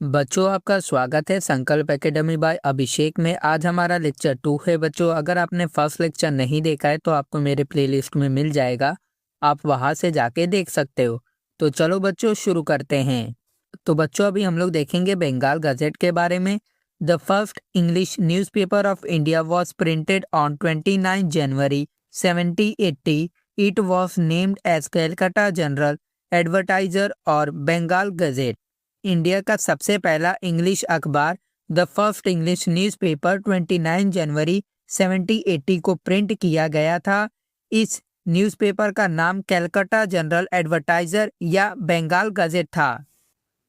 बच्चों, आपका स्वागत है संकल्प एकेडमी बाय अभिषेक में। आज हमारा लेक्चर 2 है। बच्चों, अगर आपने फर्स्ट लेक्चर नहीं देखा है तो आपको मेरे प्लेलिस्ट में मिल जाएगा, आप वहां से जाके देख सकते हो। तो चलो बच्चों, शुरू करते हैं। तो बच्चों, अभी हम लोग देखेंगे बंगाल गजेट के बारे में। The first English newspaper of India was printed on 29 January 1780। It was named as Calcutta general advertiser और बंगाल गजेट। इंडिया का सबसे पहला इंग्लिश अखबार द फर्स्ट इंग्लिश न्यूज़पेपर 29 जनवरी 1780 को प्रिंट किया गया था। इस न्यूज़पेपर का नाम कैलकाटा जनरल एडवर्टाइजर या बंगाल गजेट था।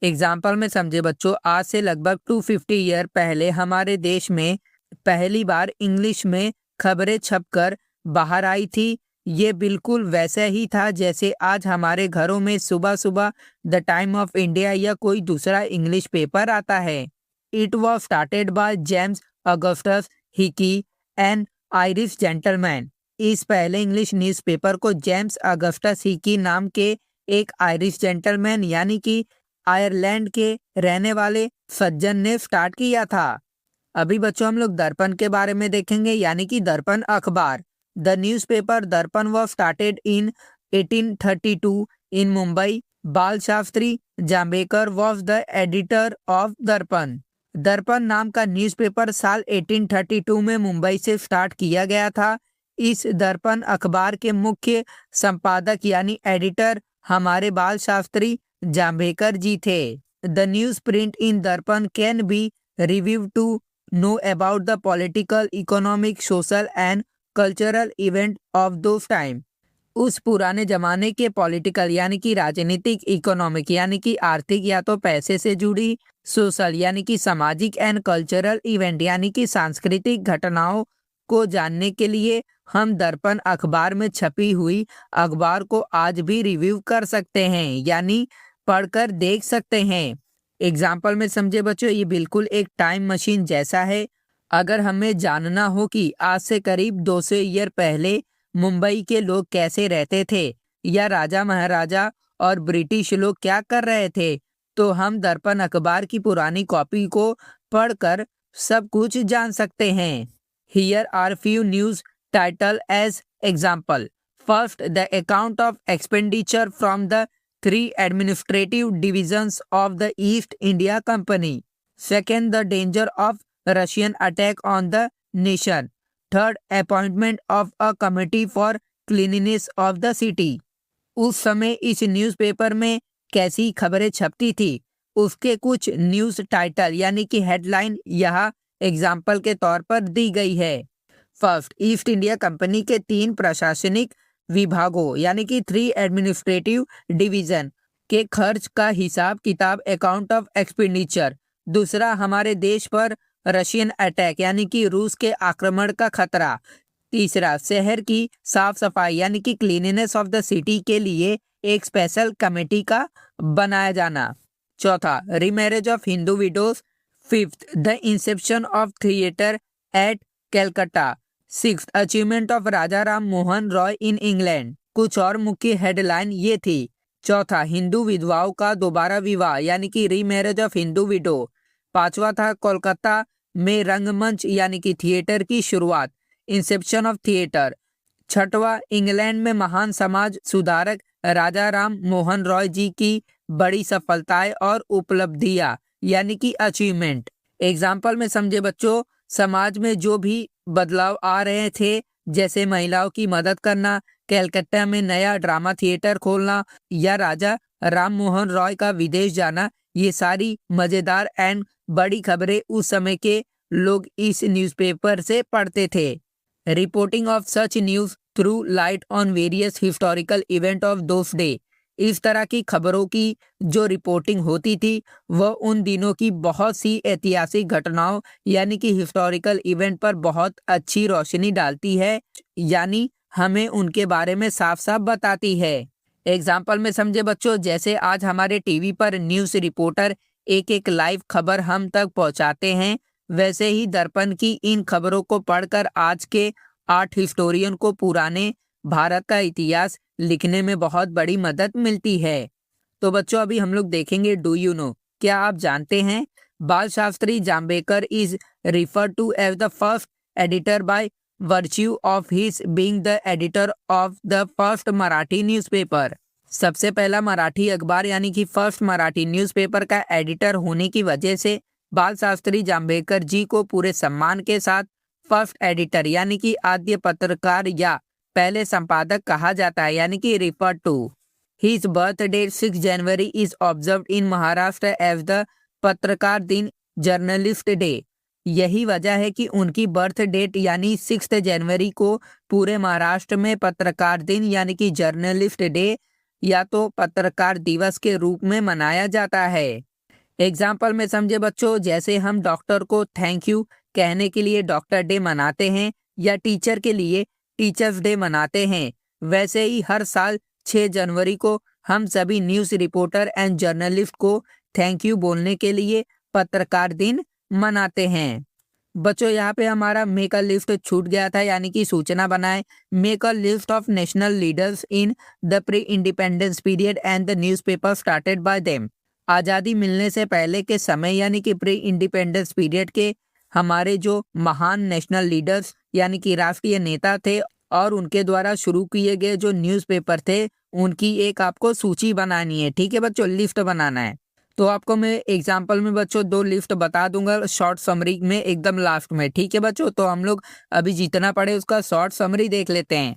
एग्जाम्पल में समझे बच्चों, आज से लगभग 250 ईयर पहले हमारे देश में पहली बार इंग्लिश में खबरें छपकर बाहर आई थी। ये बिल्कुल वैसा ही था जैसे आज हमारे घरों में सुबह सुबह द टाइम ऑफ इंडिया या कोई दूसरा इंग्लिश पेपर आता है। It was started by James Augustus Hicky, an Irish gentleman. इस पहले इंग्लिश न्यूज़पेपर को जेम्स ऑगस्टस हिकी नाम के एक आयरिश जेंटलमैन यानी कि आयरलैंड के रहने वाले सज्जन ने स्टार्ट किया था। अभी बच्चों हम लोग दर्पण के बारे में देखेंगे, यानी कि दर्पण अखबार। The newspaper Darpan was started in 1832 in Mumbai. Bal Shastri Jambhekar was the editor of Darpan. Darpan नाम का न्यूज़पेपर साल 1832 में मुंबई से स्टार्ट किया गया था। इस दर्पण अखबार के मुख्य संपादक यानी एडिटर हमारे बाल शास्त्री जाम्बेकर जी थे। The news print in Darpan can be review to know about the political, economic, social and cultural event of those time। उस पुराने जमाने के पॉलिटिकल यानी कि राजनीतिक, इकोनॉमिक यानी कि आर्थिक या तो पैसे से जुड़ी, सोशल यानी कि सामाजिक एंड कल्चरल इवेंट यानी कि सांस्कृतिक घटनाओं को जानने के लिए हम दर्पण अखबार में छपी हुई अखबार को आज भी रिव्यू कर सकते हैं यानी पढ़कर देख सकते हैं। एग्जाम्पल में समझे बच्चों, ये बिल्कुल एक टाइम मशीन जैसा है। अगर हमें जानना हो कि आज से करीब 200 ईयर पहले मुंबई के लोग कैसे रहते थे या राजा महाराजा और ब्रिटिश लोग क्या कर रहे थे, तो हम दर्पण अखबार की पुरानी कॉपी को पढ़कर सब कुछ जान सकते हैं। Here are few news title as example. First, the account of expenditure from the 3 administrative divisions of the East India Company. Second, the danger of Russian attack on the nation. Third, appointment of a committee for cleanliness of the city. उस समय इस newspaper में कैसी खबरें छपती थी, उसके कुछ न्यूज़ टाइटल यानी कि हेडलाइन यहाँ एग्जाम्पल के तौर पर दी गई है। फर्स्ट, ईस्ट इंडिया कंपनी के 3 प्रशासनिक विभागों यानी कि 3 एडमिनिस्ट्रेटिव डिवीजन के खर्च का हिसाब किताब, अकाउंट ऑफ एक्सपेंडिचर। दूसरा, हमारे देश पर रशियन अटैक यानी कि रूस के आक्रमण का खतरा। तीसरा, शहर की साफ सफाई यानी कि क्लीनिनेस ऑफ द सिटी के लिए एक स्पेशल कमेटी का बनाया जाना। चौथा, remarriage of Hindu widows. Fifth, the inception of theatre at Calcutta. Sixth, achievement of Raja Ram Mohan Roy in England. कुछ और मुख्य हेडलाइन ये थी। चौथा, हिंदू विधवाओं का दोबारा विवाह यानी कि रीमैरिज ऑफ हिंदू विडो। पांचवा था कोलकाता में रंगमंच यानी कि थिएटर की शुरुआत, इंसेप्शन ऑफ थिएटर। छठवा, इंग्लैंड में महान समाज सुधारक राजा राम मोहन रॉय जी की बड़ी सफलताएं और उपलब्धियां यानी कि अचीवमेंट। एग्जाम्पल में समझे बच्चों, समाज में जो भी बदलाव आ रहे थे जैसे महिलाओं की मदद करना, कलकत्ता में नया ड्रामा थिएटर खोलना या राजा राम मोहन रॉय का विदेश जाना, ये सारी मजेदार एंड बड़ी खबरें उस समय के लोग इस न्यूज़पेपर से पढ़ते थे। Reporting of such news through light on various historical event of those day. इस तरह की खबरों की जो रिपोर्टिंग होती थी वह उन दिनों की बहुत सी ऐतिहासिक घटनाओं यानी कि हिस्टोरिकल इवेंट पर बहुत अच्छी रोशनी डालती है यानी हमें उनके बारे में साफ साफ बताती है। एग्जाम्पल में समझे बच्चों, जैसे आज हमारे टीवी पर न्यूज़ रिपोर्टर एक एक लाइव खबर हम तक पहुंचाते हैं, वैसे ही दर्पण की इन खबरों को पढ़कर आज के 8 हिस्टोरियन को पुराने भारत का इतिहास लिखने में बहुत बड़ी मदद मिलती है। तो बच्चों, अभी हम लोग देखेंगे डू यू नो। क्या आप जानते हैं? Bal Shastri Jambhekar is referred to as the first editor by virtue of his being the editor of the first Marathi newspaper. सबसे पहला मराठी अखबार यानी कि फर्स्ट मराठी न्यूज़पेपर का एडिटर होने की वजह से बाल शास्त्री जाम्बेकर जी को पूरे सम्मान के साथ फर्स्ट एडिटर यानी कि आद्य पत्रकार या पहले संपादक कहा जाता है, यानी कि refer to. His birth date 6 January is observed in Maharashtra as the पत्रकार दिन जर्नलिस्ट डे। यही वजह है कि उनकी बर्थ डेट यानी 6 जनवरी को पूरे महाराष्ट्र में पत्रकार दिन यानी कि जर्नलिस्ट डे या तो पत्रकार दिवस के रूप में मनाया जाता है। एग्जाम्पल में समझे बच्चों, जैसे हम डॉक्टर को थैंक यू कहने के लिए डॉक्टर डे मनाते हैं या टीचर के लिए टीचर्स डे मनाते हैं, वैसे ही हर साल 6 जनवरी को हम सभी न्यूज़ रिपोर्टर एंड जर्नलिस्ट को थैंक यू बोलने के लिए पत्रकार दिन मनाते हैं। बच्चों यहाँ पे हमारा मेक अ लिस्ट छूट गया था, यानी कि सूचना बनाए। Make a list of national leaders in the pre independence period and the newspaper started by them. आज़ादी मिलने से पहले के समय यानी कि प्री इंडिपेंडेंस पीरियड के हमारे जो महान नेशनल लीडर्स यानी कि राष्ट्रीय नेता थे और उनके द्वारा शुरू किए गए जो न्यूज़पेपर थे उनकी एक आपको सूची बनानी है। ठीक है बच्चों, लिस्ट बनाना है। तो आपको मैं एग्जाम्पल में बच्चों 2 लिस्ट बता दूंगा शॉर्ट समरी में एकदम लास्ट में। ठीक है बच्चों, तो हम लोग अभी जितना पढ़े उसका शॉर्ट समरी देख लेते हैं।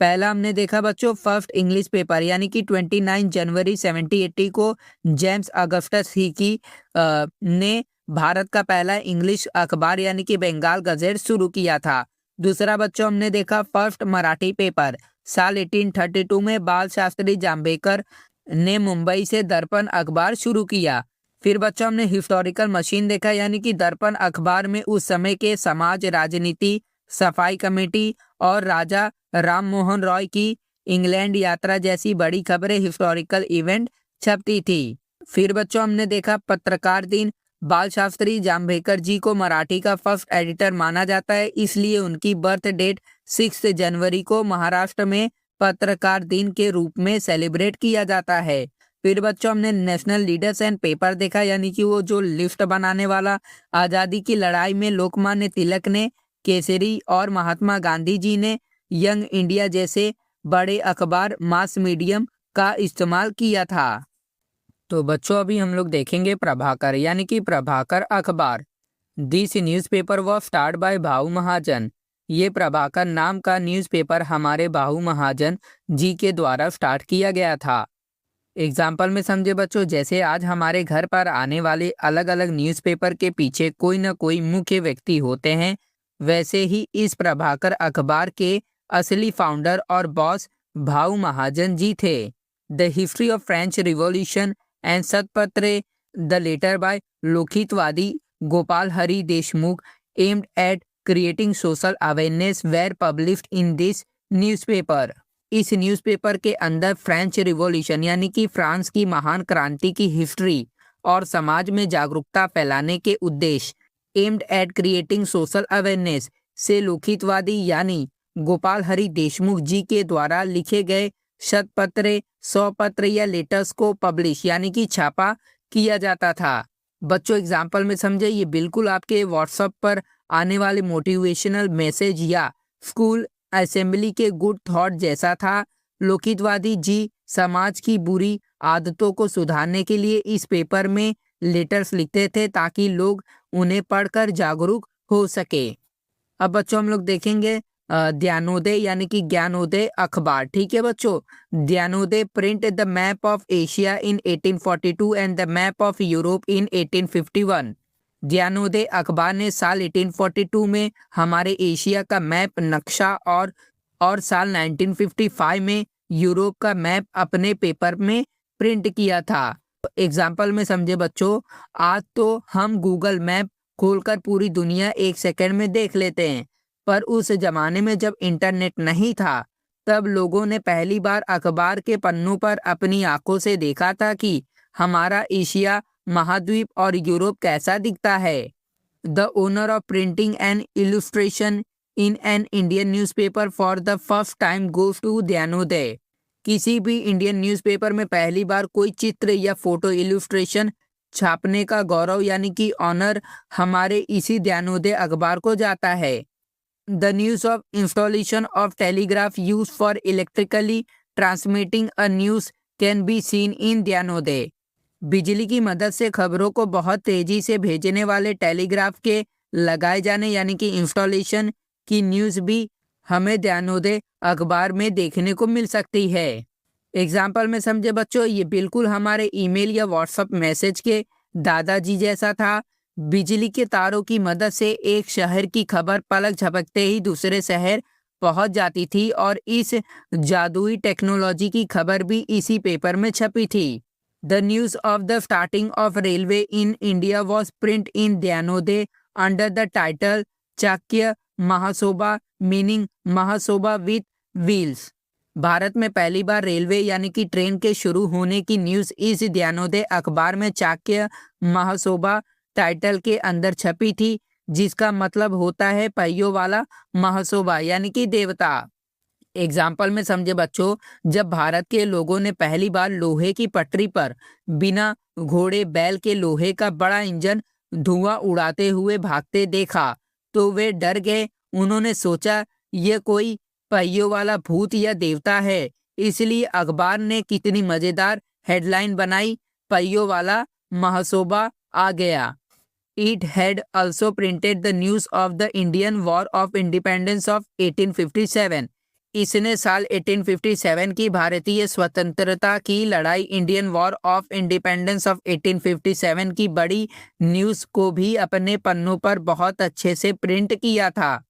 पहला हमने देखा बच्चों फर्स्ट इंग्लिश पेपर यानी कि 29 जनवरी 1780 को जेम्स अगस्टस हिकी ने भारत का पहला इंग्लिश अखबार यानी कि बंगाल गजेट शुरू किया था। दूसरा बच्चों हमने देखा फर्स्ट मराठी पेपर साल 1832 में बाल शास्त्री जाम्बेकर ने मुंबई से दर्पण अखबार शुरू किया। फिर बच्चों हमने हिस्टोरिकल मशीन देखा यानी कि दर्पण अखबार में उस समय के समाज, राजनीति, सफाई कमेटी और राजा राम मोहन रॉय की इंग्लैंड यात्रा जैसी बड़ी खबरें, हिस्टोरिकल इवेंट छपती थी। फिर बच्चों हमने देखा पत्रकार दिन। बाल शास्त्री जाम्बेकर जी को मराठी का फर्स्ट एडिटर माना जाता है, इसलिए उनकी बर्थ डेट 6 जनवरी को महाराष्ट्र में पत्रकार दिन के रूप में सेलिब्रेट किया जाता है। फिर बच्चों हमने नेशनल लीडर्स एंड पेपर देखा यानी कि वो जो लिस्ट बनाने वाला। आज़ादी की लड़ाई में लोकमान्य तिलक ने, केसरी और महात्मा गांधी जी ने यंग इंडिया जैसे बड़े अखबार मास मीडियम का इस्तेमाल किया था। तो बच्चों अभी हम लोग देखेंगे प्रभाकर यानी कि प्रभाकर अखबार। This newspaper was start by Bhau Mahajan. ये प्रभाकर नाम का न्यूज़पेपर हमारे भाऊ महाजन जी के द्वारा स्टार्ट किया गया था। एग्जाम्पल में समझे बच्चों, जैसे आज हमारे घर पर आने वाले अलग अलग न्यूज़पेपर के पीछे कोई न कोई मुख्य व्यक्ति होते हैं, वैसे ही इस प्रभाकर अखबार के असली फाउंडर और बॉस भाऊ महाजन जी थे। The history of French Revolution and Shatapatre the letter by Lokhitwadi Gopal Hari Deshmukh aimed at creating social awareness were published in this newspaper. इस न्यूज़पेपर के अंदर फ्रेंच रिवॉल्यूशन यानी कि फ्रांस की महान क्रांति की हिस्ट्री और समाज में जागरूकता फैलाने के उद्देश्य aimed at creating social awareness से लोकहितवादी यानी गोपाल हरि देशमुख जी के द्वारा लिखे गए शतपत्रे, 100 पत्र या लेटर्स को पब्लिश यानी कि छापा किया जाता था। बच्चों एग्जाम्पल में समझे, ये बिल्कुल आपके व्हाट्सएप पर आने वाले मोटिवेशनल मैसेज या स्कूल असेंबली के गुड थॉट जैसा था। लोकहितवादी जी समाज की बुरी आदतों को सुधारने के लिए इस पेपर में लेटर्स लिखते थे ताकि लोग उन्हें पढ़कर जागरूक हो सके। अब बच्चों हम लोग देखेंगे ज्ञानोदय यानी कि ज्ञानोदय अखबार। ठीक है बच्चों, Gyanodaya print the map of Asia in 1842 and the map of Europe in 1851। Gyanodaya अखबार ने साल 1842 में हमारे एशिया का मैप नक्शा और साल 1955 में यूरोप का मैप अपने पेपर में प्रिंट किया था। एग्जाम्पल में समझे बच्चों, आज तो हम गूगल मैप खोलकर पूरी दुनिया 1 सेकंड में देख लेते हैं, पर उस जमाने में जब इंटरनेट नहीं था तब लोगों ने पहली बार अखबार के पन्नों पर अपनी आंखों से देखा था कि हमारा एशिया महाद्वीप और यूरोप कैसा दिखता है। The owner of printing and illustration in an Indian newspaper for the first time goes to Gyanodaya. किसी भी इंडियन न्यूज़पेपर में पहली बार कोई चित्र या फोटो इलस्ट्रेशन छापने का गौरव यानी कि ऑनर हमारे इसी ज्ञानोदय अखबार को जाता है। The news of installation of telegraph use for electrically transmitting a news can be seen in Gyanodaya. बिजली की मदद से खबरों को बहुत तेजी से भेजने वाले टेलीग्राफ के लगाए जाने यानी कि इंस्टॉलेशन की न्यूज़ भी हमें ज्ञानोदय अखबार में देखने को मिल सकती है। एग्जाम्पल में समझे बच्चों, ये बिल्कुल हमारे ईमेल या व्हाट्सएप मैसेज के दादाजी जैसा था। बिजली के तारों की मदद से एक शहर की खबर पलक झपकते ही दूसरे शहर पहुंच जाती थी और इस जादुई टेक्नोलॉजी की खबर भी इसी पेपर में छपी थी। The news of the starting of railway in India was print in Dnyanodaya under the title Chakya Mahasoba meaning Mahasoba with wheels. Bharat में पहली बार रेलवे यानी कि ट्रेन के शुरू होने की न्यूज़ इस ज्ञानोदय अखबार में चाक्य महासोबा टाइटल के अंदर छपी थी, जिसका मतलब होता है पहियों वाला महासोबा यानी कि देवता। एग्जाम्पल में समझे बच्चों, जब भारत के लोगों ने पहली बार लोहे की पटरी पर बिना घोड़े बैल के लोहे का बड़ा इंजन धुआं उड़ाते हुए भागते देखा तो वे डर गए। उन्होंने सोचा ये कोई पहियों वाला भूत या देवता है, इसलिए अखबार ने कितनी मजेदार हेडलाइन बनाई, पहियों वाला महासोबा आ गया। It had also printed the news of the Indian War of Independence of 1857. इसने साल 1857 की भारतीय स्वतंत्रता की लड़ाई Indian war of independence of 1857 की बड़ी न्यूज़ को भी अपने पन्नों पर बहुत अच्छे से प्रिंट किया था।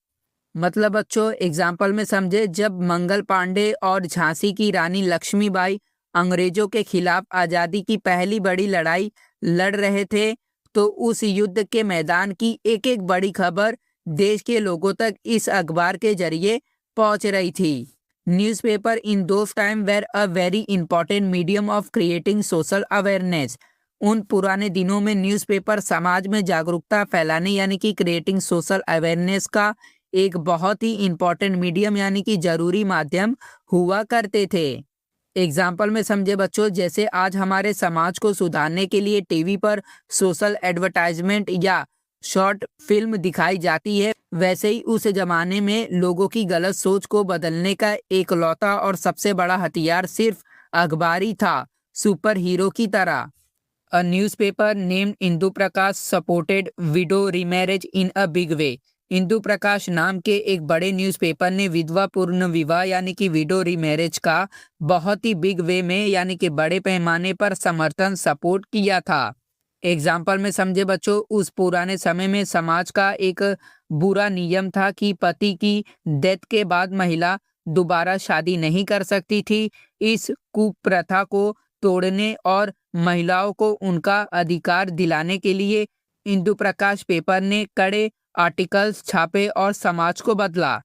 मतलब बच्चों एग्जाम्पल में समझे, जब मंगल पांडे और झांसी की रानी लक्ष्मीबाई अंग्रेजों के खिलाफ आज़ादी की पहली बड़ी लड़ाई लड़ रहे थे तो उस युद्ध के मैदान की एक एक बड़ी खबर देश के लोगों तक इस अखबार के जरिए पहुंच रही थी। Newspaper in those time were a very important medium of creating social awareness. उन पुराने दिनों में न्यूज़पेपर समाज में जागरूकता फैलाने यानी कि क्रिएटिंग सोशल अवेयरनेस का एक बहुत ही इंपॉर्टेंट मीडियम यानी कि जरूरी माध्यम हुआ करते थे। एग्जाम्पल में समझे बच्चों, जैसे आज हमारे समाज को सुधारने के लिए टीवी पर सोशल एडवर्टाइजमेंट या शॉर्ट फिल्म दिखाई जाती है, वैसे ही उस जमाने में लोगों की गलत सोच को बदलने का एकलौता और सबसे बड़ा हथियार सिर्फ अखबार ही था, सुपर हीरो की तरह। A newspaper named Indu Prakash supported widow remarriage in a big way. Indu Prakash नाम के एक बड़े न्यूज़पेपर ने विधवा पूर्ण विवाह यानी कि विडो रीमैरिज का बहुत ही बिग वे में यानी कि बड़े पैमाने पर समर्थन सपोर्ट किया था। एग्जाम्पल में समझे बच्चों, उस पुराने समय में समाज का एक बुरा नियम था कि पति की डेथ के बाद महिला दोबारा शादी नहीं कर सकती थी। इस कुप्रथा को तोड़ने और महिलाओं को उनका अधिकार दिलाने के लिए इंदु प्रकाश पेपर ने कड़े आर्टिकल्स छापे और समाज को बदला।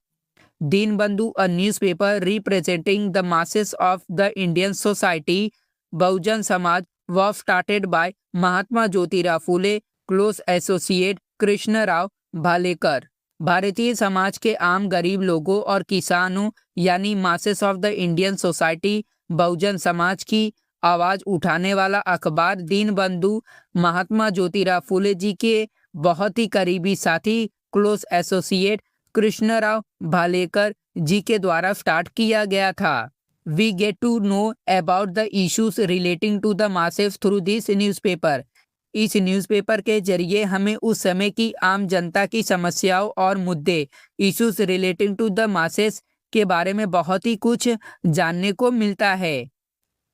Deenbandhu a newspaper representing the masses of the Indian society, Bahujan Samaj was started by Mahatma Jyotirao Phule, close associate Krishnarao Bhalekar. भारतीय समाज के आम गरीब लोगों और किसानों यानी masses of the Indian society, बहुजन समाज की आवाज उठाने वाला अखबार दीनबंधु महात्मा ज्योतिराव फूले जी के बहुत ही करीबी साथी क्लोज एसोसिएट कृष्णराव भालेकर जी के द्वारा स्टार्ट किया गया था। We get to know about the issues relating to the masses through this newspaper. इस न्यूज़पेपर के जरिए हमें उस समय की आम जनता की समस्याओं और मुद्दे issues relating to the masses के बारे में बहुत ही कुछ जानने को मिलता है।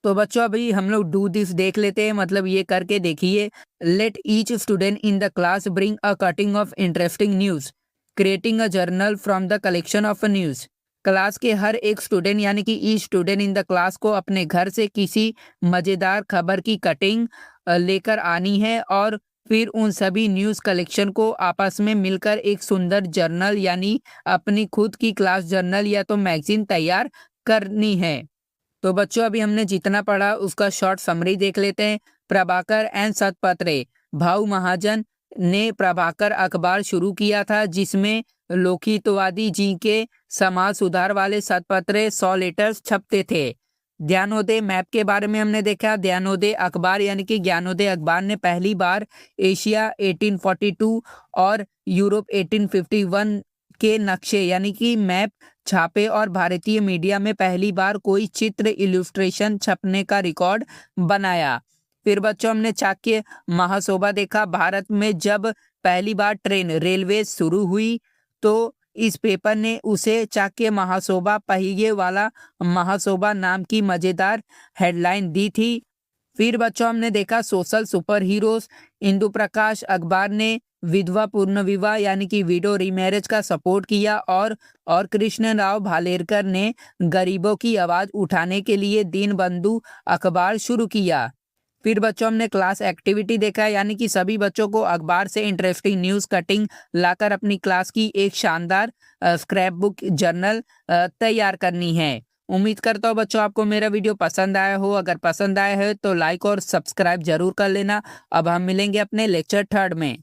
तो बच्चों अभी हम लोग डू दिस देख लेते हैं, मतलब ये करके देखिए। Let each student in the class bring a cutting of interesting news, creating a journal from the collection of a news. Class के हर एक स्टूडेंट यानी कि each student in the class को अपने घर से किसी मज़ेदार खबर की कटिंग लेकर आनी है और फिर उन सभी न्यूज़ कलेक्शन को आपस में मिलकर एक सुंदर जर्नल यानी अपनी खुद की क्लास जर्नल या तो मैगजीन तैयार करनी है। तो बच्चों अभी हमने जितना पढ़ा उसका शॉर्ट समरी देख लेते हैं। प्रभाकर एंड सतपत्रे, भाऊ महाजन ने प्रभाकर अखबार शुरू किया था जिसमें लोकहितवादी जी के समाज सुधार वाले सतपत्रे 100 लेटर्स छपते थे। ज्ञानोदय मैप के बारे में हमने देखा। ज्ञानोदय अखबार यानी कि ज्ञानोदय अखबार ने पहली बार एशिया 1842 और यूरोप 1851 के नक्शे यानी कि मैप छापे और भारतीय मीडिया में पहली बार कोई चित्र इलुस्ट्रेशन छपने का रिकॉर्ड बनाया। फिर बच्चों हमने चाक्य महासोभा देखा। भारत में जब पहली बार ट्रेन रेलवे शुरू हुई तो इस पेपर ने उसे चाक्य महासोभा पहिए वाला महासोभा नाम की मजेदार हेडलाइन दी थी। फिर बच्चों हमने देखा social super heroes. Indu Prakash अखबार ने विधवा पूर्ण विवाह यानी कि विडो रीमैरिज का सपोर्ट किया और कृष्ण राव भालेरकर ने गरीबों की आवाज उठाने के लिए दीनबंधु अखबार शुरू किया। फिर बच्चों हमने क्लास एक्टिविटी देखा यानी कि सभी बच्चों को अखबार से इंटरेस्टिंग न्यूज़ कटिंग लाकर अपनी क्लास की एक शानदार स्क्रैप बुक जर्नल तैयार करनी है। उम्मीद करता हूँ बच्चों आपको मेरा वीडियो पसंद आया हो। अगर पसंद आया है तो लाइक और सब्सक्राइब जरूर कर लेना। अब हम मिलेंगे अपने लेक्चर 3 में।